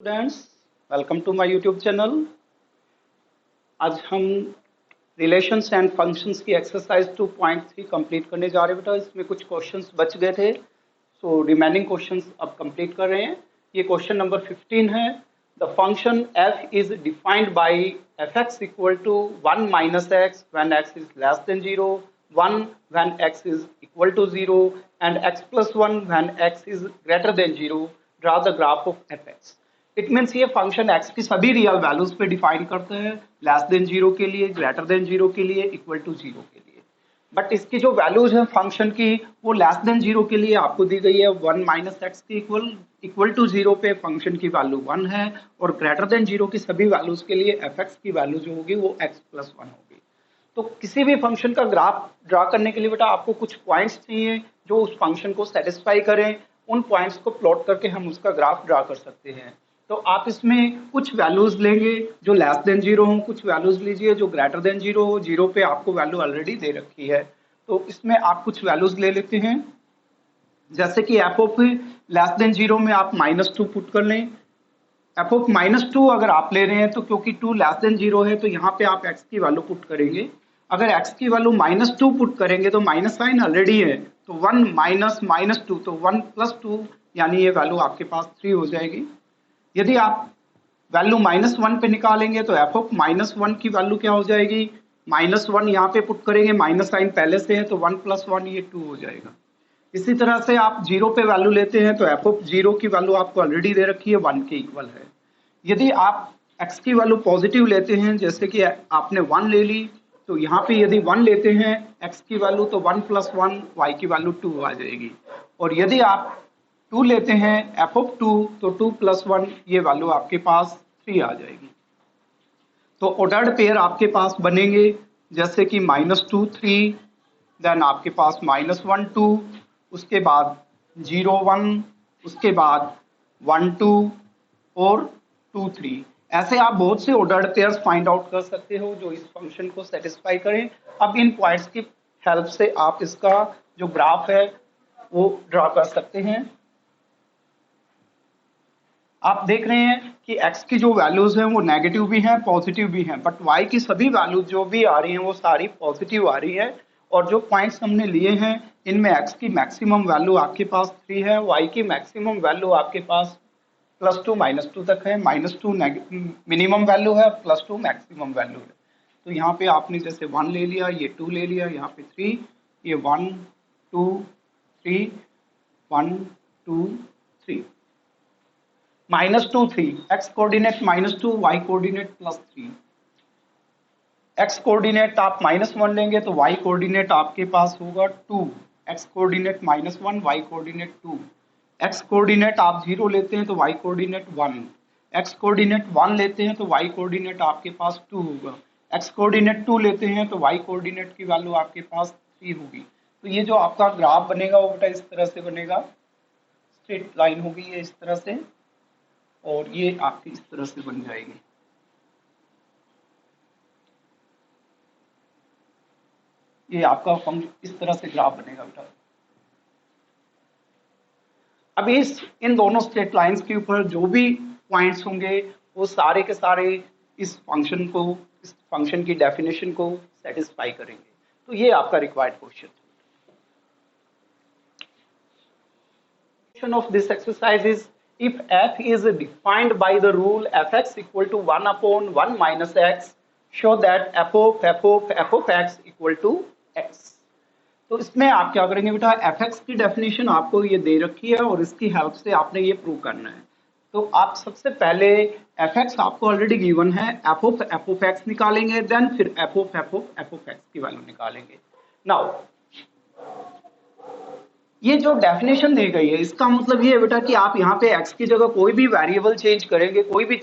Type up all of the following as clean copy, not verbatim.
Students, welcome to my YouTube channel. आज हम relations and functions की एक्सरसाइज 2.3 कंप्लीट करने जा रहे हैं। बेटा इसमें कुछ क्वेश्चंस बच गए थे, सो रिमेनिंग क्वेश्चंस अब कंप्लीट कर रहे हैं। ये क्वेश्चन नंबर 15 है। The function f is defined by fx equal to 1 minus x when x is less than 0, 1 when x is equal to 0 and x plus 1 when x is greater than 0। Draw the graph of fx। It means ये function x की सभी real values पे define करते हैं, less than 0 के लिए, greater than 0 के लिए, इक्वल टू 0 के लिए। बट इसकी जो वैल्यूज है फंक्शन की, वो लेस देन 0 के लिए आपको दी गई है 1 माइनस एक्स की इक्वल टू 0 पे फंक्शन की वैल्यू 1 है, और ग्रेटर देन 0 की सभी वैल्यूज के लिए एफ एक्स की वैल्यू जो होगी वो x प्लस 1 होगी। तो किसी भी फंक्शन का ग्राफ ड्रा करने के लिए बेटा आपको कुछ पॉइंट्स चाहिए जो उस फंक्शन को सेटिस्फाई करें। उन पॉइंट्स को प्लॉट करके हम उसका ग्राफ ड्रा कर सकते हैं। तो आप इसमें कुछ वैल्यूज लेंगे जो लेस देन 0 हो, कुछ वैल्यूज लीजिए जो ग्रेटर देन 0 हो। 0 पे आपको वैल्यू ऑलरेडी दे रखी है, तो इसमें आप कुछ वैल्यूज ले लेते हैं। जैसे कि एफ ऑफ लेस देन 0 में आप -2 पुट कर लें। एफ ऑफ -2 अगर आप ले रहे हैं तो क्योंकि 2 लेस देन 0 है, तो यहाँ पे आप x की वैल्यू पुट करेंगे। अगर x की वैल्यू -2 पुट करेंगे तो माइनस साइन ऑलरेडी है, तो 1 माइनस -2 तो 1 प्लस 2, यानी ये वैल्यू आपके पास 3 हो जाएगी। यदि आप वैल्यू -1 पे निकालेंगे तो एफ ऑफ -1 की वैल्यू क्या हो जाएगी, -1 यहाँ पे पुट करेंगे, माइनस साइन पहले से है तो 1 प्लस 1 ये 2 हो जाएगा। इसी तरह से आप 0 पे वैल्यू लेते हैं तो एफ ऑफ 0 की वैल्यू आपको ऑलरेडी दे रखी है, 1 के इक्वल है। यदि आप x की वैल्यू पॉजिटिव लेते हैं, जैसे कि आपने 1 ले ली, तो यहाँ पे यदि 1 लेते हैं x की वैल्यू तो 1 प्लस 1 y की वैल्यू 2 आ जाएगी। और यदि आप 2 लेते हैं एफ ऑफ 2, तो 2 प्लस 1 ये वैल्यू आपके पास 3 आ जाएगी। तो ऑर्डर्ड पेयर आपके पास बनेंगे, जैसे कि -2 3, देन आपके पास -1 2, उसके बाद 0 1, उसके बाद 1 2 और 2 3। ऐसे आप बहुत से ऑर्डर्ड पेयर्स फाइंड आउट कर सकते हो जो इस फंक्शन को सेटिस्फाई करें। अब इन पॉइंट्स की हेल्प से आप इसका जो ग्राफ है वो ड्रा कर सकते हैं। आप देख रहे हैं कि x की जो वैल्यूज हैं वो नेगेटिव भी हैं, पॉजिटिव भी हैं, बट y की सभी वैल्यूज जो भी आ रही हैं वो सारी पॉजिटिव आ रही है। और जो पॉइंट्स हमने लिए हैं इनमें x की मैक्सिमम वैल्यू आपके पास 3 है, y की मैक्सिमम वैल्यू आपके पास +2 -2 तक है। -2 मिनिमम वैल्यू है, +2 मैक्सिमम वैल्यू है। तो यहाँ पे आपने जैसे 1 ले लिया, ये 2 ले लिया, यहाँ पे 3, ये 1 2 3 1 2 3, -2 3, x coordinate -2, y coordinate +3। x coordinate आप -1 लेंगे तो y कोऑर्डिनेट आपके पास होगा 2, x coordinate -1, y coordinate 2। x coordinate आप 0 लेते हैं तो y कोऑर्डिनेट 1, x कोऑर्डिनेट 1 लेते हैं तो y कोऑर्डिनेट आपके पास 2 होगा, x कोऑर्डिनेट 2 लेते हैं तो y कोऑर्डिनेट की वैल्यू आपके पास 3 होगी। तो ये जो आपका ग्राफ बनेगा वो बेटा इस तरह से बनेगा, स्ट्रेट लाइन होगी ये इस तरह से, और ये आपकी इस तरह से बन जाएगी। ये आपका फंक्शन इस तरह से ग्राफ बनेगा बेटा। अब इन दोनों स्ट्रेट लाइंस के ऊपर जो भी पॉइंट्स होंगे वो सारे के सारे इस फंक्शन की डेफिनेशन को सेटिस्फाई करेंगे। तो ये आपका required question of this exercise is, if f is defined by the rule fx equal to 1 upon 1 minus x, show that f of x equal to x। तो इसमें आप क्या करेंगे बेटा, fx की डेफिनेशन आपको ये दे रखी है और इसकी हेल्प से आपने ये प्रूव करना है। तो आप सबसे पहले fx आपको ऑलरेडी गिवन है, f of x निकालेंगे, देन फिर f of x की वैल्यू निकालेंगे। नाउ ये जो डेफिनेशन दी गई है इसका मतलब ये है बेटा कि आप यहाँ पे x की जगह कोई भी वेरिएबल चेंज करेंगे, कोई भी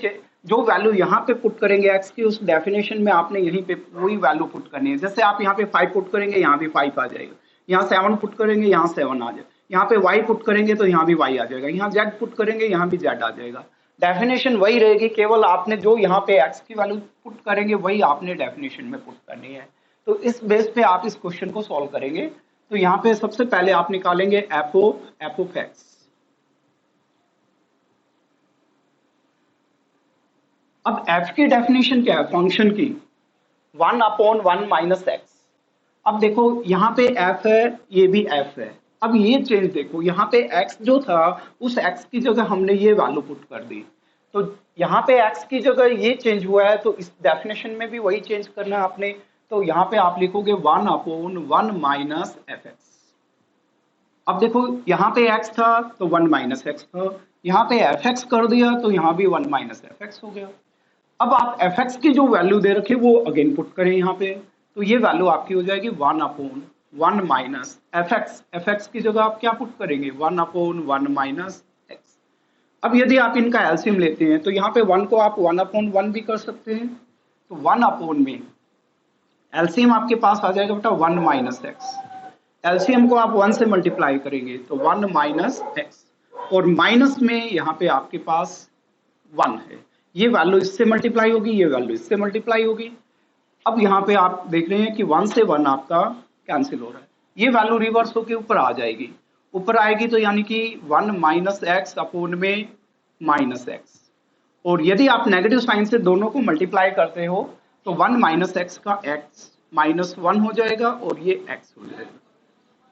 जो वैल्यू यहाँ पे पुट करेंगे x की, उस डेफिनेशन में आपने यहीं पे वही वैल्यू पुट करनी है। जैसे आप यहाँ पे 5 पुट करेंगे, यहाँ भी 5 आ जाएगा, यहाँ 7 पुट करेंगे, यहाँ 7 आ जाएगा, यहाँ पे y पुट करेंगे तो यहाँ भी y आ जाएगा, यहाँ z पुट करेंगे, यहाँ भी z आ जाएगा। डेफिनेशन वही रहेगी, केवल आपने जो यहाँ पे x की वैल्यू पुट करेंगे वही आपने डेफिनेशन में पुट करनी है। तो इस बेस पे आप इस क्वेश्चन को सॉल्व करेंगे। तो यहाँ पे सबसे पहले आप निकालेंगे f of x। अब f की डेफिनेशन क्या है फंक्शन की, 1/1 माइनस एक्स। अब देखो यहाँ पे f है, ये भी f है। अब ये चेंज देखो, यहाँ पे x जो था उस x की जगह हमने ये वैल्यू पुट कर दी, तो यहाँ पे x की जगह ये चेंज हुआ है, तो इस डेफिनेशन में भी वही चेंज करना है आपने। तो यहाँ पे आप लिखोगे 1/1 माइनस एफ एक्स। अब देखो यहाँ पे x था तो 1 माइनस एक्स था, यहाँ पे एफ एक्स कर दिया तो यहाँ भी 1 माइनस एफ एक्स हो गया। अब आप एफ एक्स की जो वैल्यू दे रखे वो अगेन पुट करें यहाँ पे, तो ये वैल्यू आपकी हो जाएगी 1/1 minus F x. F x की जगह आप क्या पुट करेंगे 1/1 माइनस एक्स। अब यदि आप इनका एलसीएम लेते हैं तो यहाँ पे 1 को आप 1/1 भी कर सकते हैं, तो 1 में एलसीएम आपके पास आ जाएगा बेटा 1 माइनस एक्स। एलसीएम को आप 1 से मल्टीप्लाई करेंगे तो 1 माइनस एक्स, और माइनस में यहाँ पे आपके पास 1 है, ये वैल्यू इससे मल्टीप्लाई होगी, ये वैल्यू इससे मल्टीप्लाई होगी। अब यहाँ पे आप देख रहे हैं कि 1 से 1 आपका कैंसिल हो रहा है, ये वैल्यू रिवर्स होकर ऊपर आ जाएगी। ऊपर आएगी तो यानी कि 1 माइनस एक्स अपोन में माइनस एक्स, और यदि आप नेगेटिव साइन से दोनों को मल्टीप्लाई करते हो तो 1 माइनस एक्स का एक्स माइनस 1 हो जाएगा और ये एक्स हो जाएगा।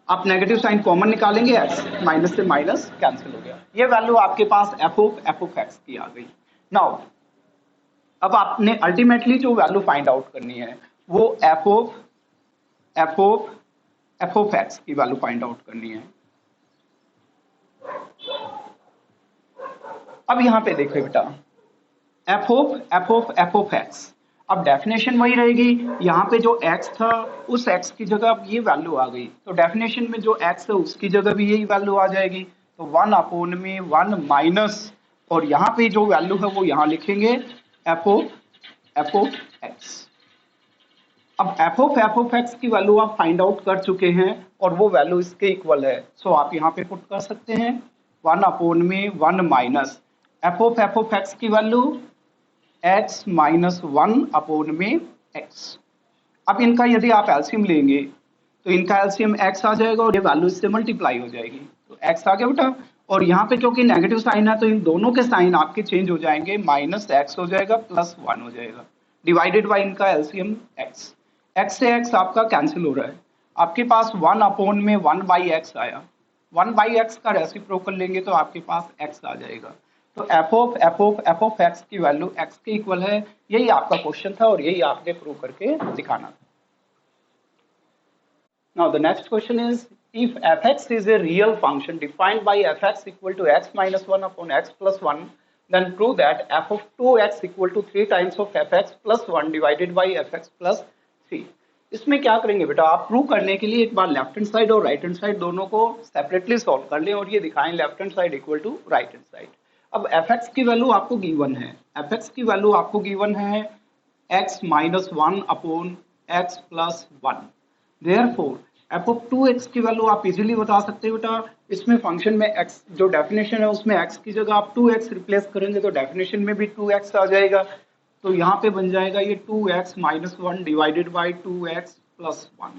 आप नेगेटिव साइन कॉमन निकालेंगे, एक्स माइनस से माइनस कैंसिल हो गया, ये वैल्यू आपके पास एफ ऑफ एक्स की आ गई। नाउ अब आपने अल्टीमेटली जो वैल्यू फाइंड आउट करनी है वो एफ ऑफ एक्स की वैल्यू फाइंड आउट करनी है। अब यहाँ पे देखो बेटा एफ ऑफ एक्स, अब डेफिनेशन वही रहेगी, यहाँ पे जो x था उस x की जगह अब ये वैल्यू आ गई, तो डेफिनेशन में जो x है उसकी जगह भी यही वैल्यू आ जाएगी, तो 1/1 माइनस, और यहाँ पे जो वैल्यू है वो यहाँ लिखेंगे एफ ऑफ एक्स। अब एफ ऑफ एक्स की वैल्यू आप फाइंड आउट कर चुके हैं और वो वैल्यू इसके इक्वल है, सो आप यहाँ पे पुट कर सकते हैं 1/1 माइनस एफ ऑफ एक्स की वैल्यू x माइनस 1/में x। अब इनका यदि आप एलसीएम लेंगे तो इनका एलसीएम x आ जाएगा और ये वैल्यू इससे मल्टीप्लाई हो जाएगी, तो x आ गया बेटा। और यहाँ पे क्योंकि नेगेटिव साइन है तो इन दोनों के साइन आपके चेंज हो जाएंगे, माइनस x हो जाएगा प्लस 1 हो जाएगा, डिवाइडेड बाई इनका एलसीएम x। x से x आपका कैंसिल हो रहा है, आपके पास 1/में 1/x आया, 1/x का रेसिप्रोकल लेंगे तो आपके पास x आ जाएगा। तो एफ ऑफ एक्स की वैल्यू x के इक्वल है, यही आपका क्वेश्चन था और यही आपने प्रूव करके दिखाना था। Now the next question is if fx is a real function defined by fx equal to x minus 1 upon x plus 1, then prove that f of 2x equal to 3 times of fx plus 1 divided by fx plus 3। इसमें क्या करेंगे बेटा, आप prove करने के लिए एक बार लेफ्ट हैंड साइड और राइट हैंड साइड दोनों को सेपरेटली सॉल्व कर लें और ये दिखाएं left hand side equal to right hand side. अब fx की वैल्यू आपको गिवन है, fx की वैल्यू आपको गिवन है x minus 1 upon x plus 1, therefore f of 2x की वैल्यू आप इजीली बता सकते हो बेटा, इसमें फंक्शन में x जो डेफिनेशन है उसमें x की जगह आप 2x रिप्लेस करेंगे तो डेफिनेशन में भी 2x आ जाएगा, तो यहाँ पे बन जाएगा ये 2x minus 1 divided by 2x plus 1,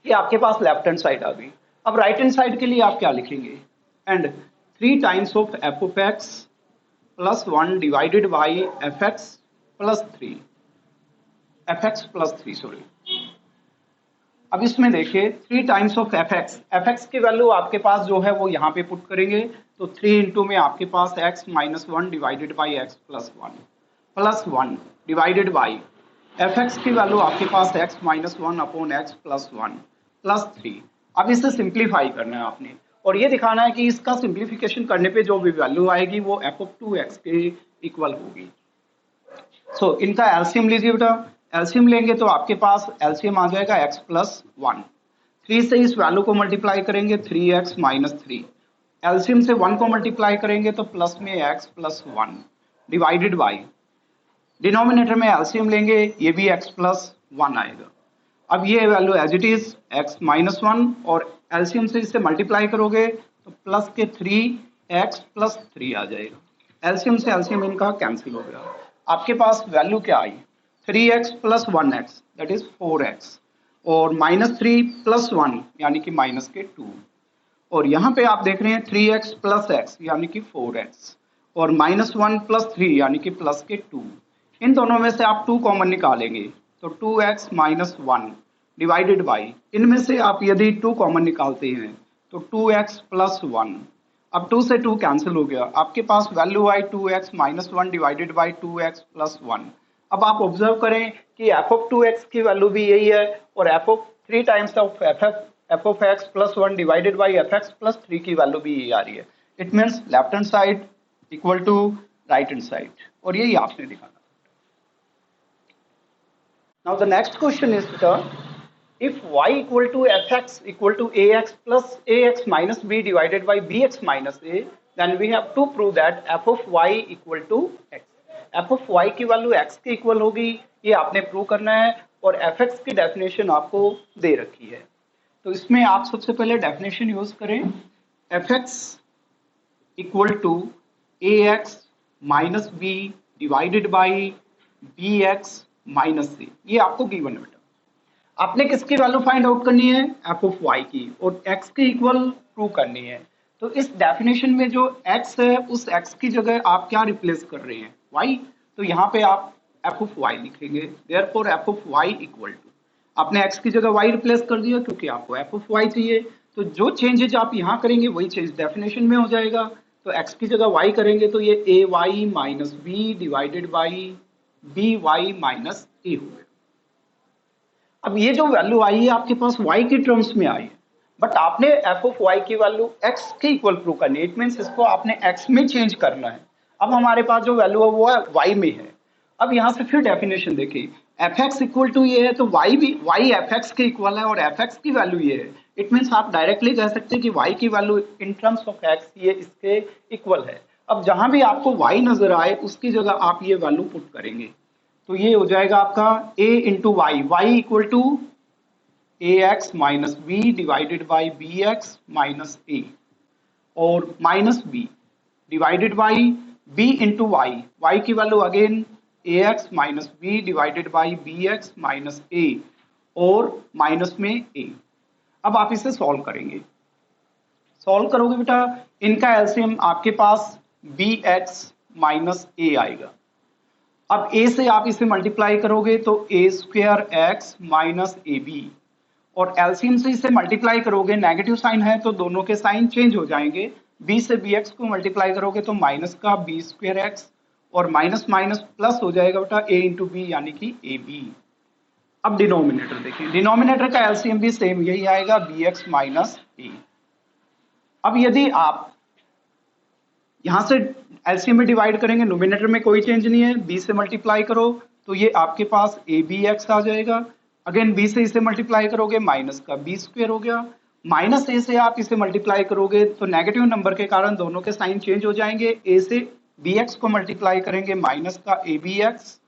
ये आपके पास लेफ्ट हैंड साइड आ गई। अब राइट हैंड साइड के लिए आप क्या लिखेंगे, and 3 times of f of x plus 1 divided by fx plus 3, fx plus 3 sorry. अब इसमें देखिए 3 टाइम्स ऑफ fx की वैल्यू आपके पास जो है वो यहाँ पे पुट करेंगे, तो 3 इंटू में आपके पास x minus 1 divided by x plus 1 plus 1 divided by fx की वैल्यू आपके पास x minus 1 upon x plus 1 plus 3। अब इसे सिंप्लीफाई करना है आपने और ये दिखाना है कि इसका सिंप्लीफिकेशन करने पे जो भी वैल्यू आएगी वो f ऑफ 2x के इक्वल होगी। सो इनका एलसीएम लीजिए बेटा, एलसीएम लेंगे तो आपके पास एलसीएम आ जाएगा x प्लस 1, 3 से इस वैल्यू को मल्टीप्लाई करेंगे 3x माइनस 3, एलसीएम से 1 को मल्टीप्लाई करेंगे तो प्लस में x plus 1 divided by denominator में एलसीएम लेंगे ये भी x प्लस 1 आएगा। अब ये value as it is x minus 1 और एलसीएम से इसे मल्टीप्लाई करोगे तो प्लस के 3x प्लस 3 आ जाएगा, एलसीएम से एलसीएम इनका कैंसिल हो गया, आपके पास वैल्यू क्या आई 3x plus 1x that is 4x और माइनस 3 प्लस 1 यानी कि माइनस के 2, और यहाँ पे आप देख रहे हैं 3x प्लस x यानी कि 4x और -1 + 3 यानी कि प्लस के 2। इन दोनों में से आप 2 कॉमन निकालेंगे तो 2x - 1 डिवाइडेड बाई, इनमें से आप यदि 2 कॉमन निकालते हैं तो 2x + 1। अब 2 से 2 कैंसिल हो गया, आपके पास वैल्यू आई 2x - 1 डिवाइडेड बाई 2x + 1। अब आप ऑब्जर्व करें कि f(2x) की वैल्यू भी यही है और f(3 times of f(x + 1 divided by fx + 3) की वैल्यू भी यही आ रही है। It means left hand side equal to right hand side, और यही आपने दिखाना। Now the next question is if y equal to fx equal to ax plus ax minus b divided by bx minus a, then we have to prove that f of y equal to x. f of y की value x के equal होगी, ये आपने prove करना है, और fx की definition आपको दे रखी है। तो इसमें आप सबसे पहले डेफिनेशन यूज करें, fx equal to ax minus b divided by bx minus C, ये आपको गिवन है बेटा। आपने किसकी वैल्यू फाइंड आउट करनी है, f ऑफ y की, और x के इक्वल प्रूव करनी है। तो इस डेफिनेशन में जो x है उस x की जगह आप क्या रिप्लेस कर रहे हैं, y। तो यहाँ पे आप f ऑफ y लिखेंगे, therefore f of y equal to, आपने x की जगह y रिप्लेस कर दिया क्योंकि आपको f ऑफ y चाहिए। तो जो चेंजेज आप यहाँ करेंगे वही चेंज डेफिनेशन में हो जाएगा। तो x की जगह y करेंगे तो ये ay minus b divided by by minus A हो गया। अब ये जो वैल्यू आई है आपके पास y की टर्म्स में आई है, बट आपने f ऑफ y की वैल्यू x के इक्वल प्रूव करनी है। इट मीन्स इसको आपने x में चेंज करना है। अब हमारे पास जो वैल्यू है वो है y में है। अब यहाँ से फिर डेफिनेशन देखिए, fx इक्वल टू ये है तो y भी y fx के इक्वल है और fx की वैल्यू ये है। इट मीन्स आप डायरेक्टली कह सकते हैं कि y की value in terms of x ये इसके इक्वल है। अब जहां भी आपको y नजर आए उसकी जगह आप ये वैल्यू पुट करेंगे, तो ये हो जाएगा आपका a into Y, Y equal to A X minus B divided by B X minus A, और minus B divided by B into Y, Y की value again A X minus B divided by B X minus A, और minus में ए। अब आप इसे solve करेंगे, solve करोगे बेटा, इनका एलसीएम आपके पास बी एक्स माइनस ए आएगा। अब a से आप इसे मल्टीप्लाई करोगे तो a square x minus a b, और एलसीएम से इसे मल्टीप्लाई करोगे, नेगेटिव साइन है तो दोनों के साइन चेंज हो जाएंगे। b से bx को मल्टीप्लाई करोगे तो माइनस का b स्क्वायर एक्स, और माइनस माइनस प्लस हो जाएगा बेटा a इंटू बी यानी कि ए बी। अब डिनोमिनेटर देखिए, डिनोमिनेटर का एलसीएम भी सेम यही आएगा bx माइनस ए। अब यदि आप यहां से एलसीएम में डिवाइड करेंगे, नोमिनेटर में कोई चेंज नहीं है, b से मल्टीप्लाई करो तो ये आपके पास ए बी एक्स आ जाएगा। अगेन b से इसे मल्टीप्लाई करोगे, माइनस का b स्क्वायर हो गया। माइनस a से आप इसे मल्टीप्लाई करोगे तो नेगेटिव नंबर के कारण दोनों के साइन चेंज हो जाएंगे। a से bx को मल्टीप्लाई करेंगे, माइनस का ए बी एक्स,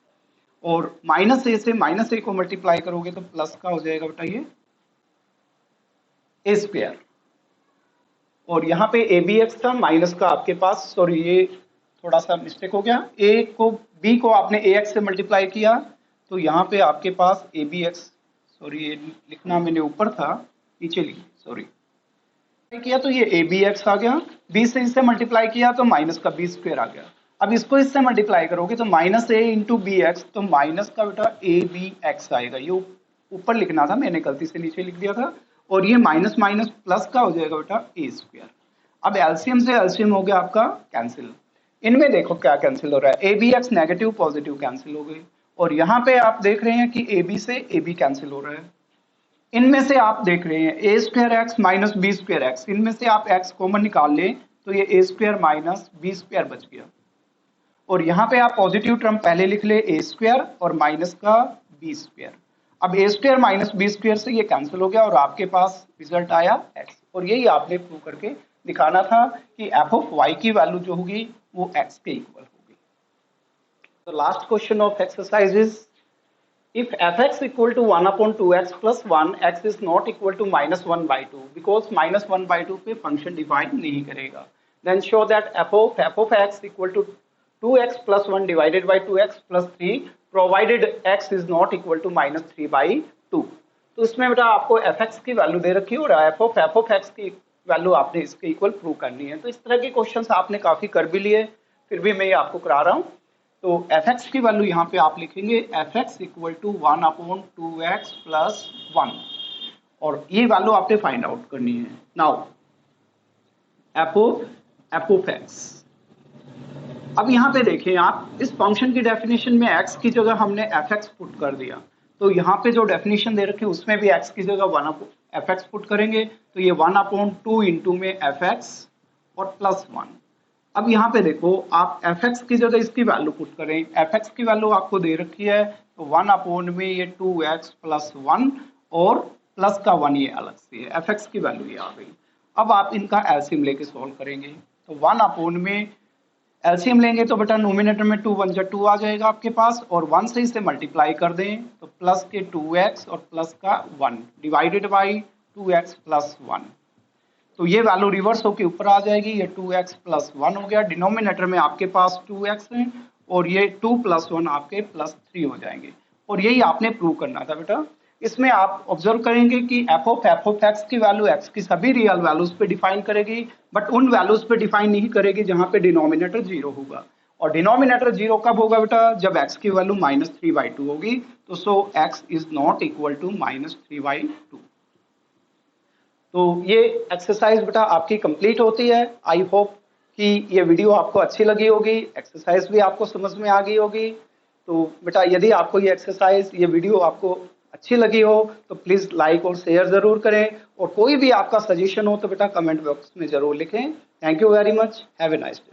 और माइनस a से माइनस a को मल्टीप्लाई करोगे तो प्लस का हो जाएगा बेटा ये ए स्क्वायर, और यहाँ पे ए बी एक्स था, माइनस का आपके पास, सॉरी ये थोड़ा सा मिस्टेक हो गया, ए को बी को आपने ए एक्स से मल्टीप्लाई किया तो यहाँ पे आपके पास ए बी एक्स, सॉरी ये लिखना मैंने ऊपर था, नीचे लिखी, सॉरी किया तो ये ए बी एक्स आ गया। बी से इससे मल्टीप्लाई किया तो माइनस का बी स्क्वायर आ गया। अब इसको इससे मल्टीप्लाई करोगे तो माइनस ए इंटू बी एक्स, तो माइनस का बेटा ए बी एक्स आएगा। ये ऊपर लिखना था, मैंने गलती से नीचे लिख दिया था, और ये माइनस माइनस प्लस का हो जाएगा बेटा ए स्क्वायर। अब एलसीएम से एलसीएम हो गया आपका कैंसिल। इनमें देखो क्या कैंसिल हो रहा है, a b x negative positive cancel हो गई, और यहाँ पे आप देख रहे हैं कि ए बी से ए बी कैंसिल हो रहा है। इनमें से आप देख रहे हैं A square x minus B square X, इनमें से आप एक्स कॉमन निकाल लें तो ये A square minus B square बच गया, और यहाँ पे आप पॉजिटिव टर्म पहले लिख ले ए स्क्वायर और माइनस का बी स्क्वायर। अब ए स्क्वायर माइनस बी स्क्वायर से ये कैंसिल हो गया और आपके पास रिजल्ट आया एक्स, और यही आपने प्रूव करके दिखाना था कि एफ ऑफ वाई की वैल्यू जो होगी वो एक्स के इक्वल होगी। तो last question of exercise is if fx equal to 1 upon 2x plus 1, x is not equal to minus 1 by 2 because minus 1 by 2 पे फंक्शन डिफाइन नहीं करेगा, then show that f of x equal to 2x plus 1 divided by 2x plus 3 provided x is not equal to minus 3 by 2। तो इसमें बेटा आपको fx की value दे रखी है और f of x की वैल्यू आपने इसके इक्वल प्रूव करनी है। तो इस तरह के क्वेश्चंस आपने काफी कर भी लिए, फिर भी मैं ये आपको करा रहा हूँ। तो एफ एक्स की वैल्यू यहाँ पे आप लिखेंगे f x equal to 1/2x plus 1, और ये वैल्यू आपने फाइंड आउट करनी है। नाउ एफ ऑफ एक्स, अब यहाँ पे देखें आप, इस फंक्शन की डेफिनेशन में x की जगह हमने एफ एक्स पुट कर दिया, तो यहाँ पे जो डेफिनेशन दे रखी है उसमें भी x की जगह 1 एफ एक्स पुट करेंगे, तो ये 1/2 इंटू में एफ एक्स और प्लस 1। अब यहाँ पे देखो आप एफ एक्स की जगह इसकी वैल्यू पुट करें, एफ एक्स की वैल्यू आपको दे रखी है, तो 1 में ये 2x प्लस 1 और प्लस का 1 ये अलग से है, एफ एक्स की वैल्यू ये आ गई। अब आप इनका एलसीएम लेके सॉल्व करेंगे, तो 1 में एलसीएम लेंगे तो बेटा नोमिनेटर में 2 1 2 आ जाएगा आपके पास, और 1 से इसे मल्टीप्लाई कर दें तो प्लस के 2x और प्लस का 1 डिवाइडेड बाई 2x प्लस 1, तो ये वैल्यू रिवर्स होके ऊपर आ जाएगी, ये 2x प्लस 1 हो गया। डिनोमिनेटर में आपके पास 2x है और ये 2 प्लस 1 आपके प्लस 3 हो जाएंगे, और यही आपने प्रूव करना था बेटा। इसमें आप ऑब्जर्व करेंगे कि एफ ऑफ एक्स की वैल्यू एक्स की सभी रियल वैल्यूज पे डिफाइन करेगी, बट उन वैल्यूज पे डिफाइन नहीं करेगी जहां पे डिनोमिनेटर 0 होगा। और डिनोमिनेटर 0 कब होगा बेटा? जब x की वैल्यू -3/2 होगी, तो so x is not equal to -3/2। तो ये एक्सरसाइज बेटा आपकी कंप्लीट होती है। आई होप कि ये वीडियो आपको अच्छी लगी होगी, एक्सरसाइज भी आपको समझ में आ गई होगी। तो बेटा यदि आपको ये एक्सरसाइज, ये वीडियो आपको अच्छी लगी हो तो प्लीज लाइक और शेयर जरूर करें, और कोई भी आपका सजेशन हो तो बेटा कमेंट बॉक्स में जरूर लिखें। Thank you very much, have a nice day.